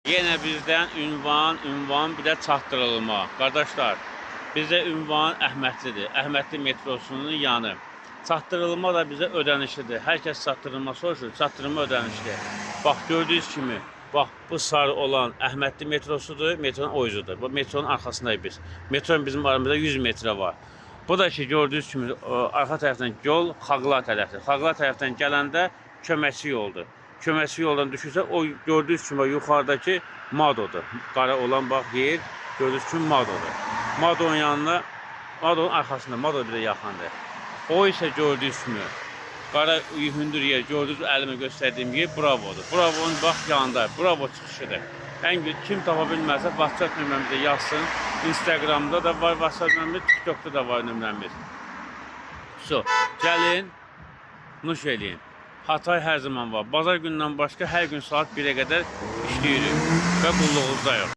Yine bizden ünvan bir de çatdırılma. Kardeşler, bize ünvan Əhmədlidir. Əhmədli metrosunun yanı. Çatdırılma da bize ödənişlidir. Herkes çatdırılma soruşur, çatdırılma ödənişli. Bak gördüğünüz kimi, bak bu sarı olan Əhmədli metrosudur, metronun o yüzüdür. Bu metronun arkasındayız biz. Metronun bizim aramızda 100 metre var. Bu da ki gördüğünüz kimi arka taraftan yol Xaqlar tərəfdir. Xaqlar tərəfdən gələndə köməkçi yoldur. Köməkçi yoldan düşürsə o gördüyünüz kimi yuxarıdakı Madodur. Qara olan bax yer gördüyünüz kimi Madodur. Madonun yanına, Madonun arkasında, Mado bir də yaxındır. O isə gördüyünüz kimi qara hündür yer, gördüyünüz əlimi göstərdiyim yer Bravodur. Bravonun bax yanında, Bravo çıxışıdır. Kim tapa bilməsə WhatsApp nömrəmizə yazsın. Instagramda da var WhatsApp nömrəmiz, TikTokda da var nömrəmiz. Gəlin, nuş eləyin. Hatay her zaman var. Bazar gündən başqa hər gün saat 1'e kadar işləyirik və qulluğunuzdayıq.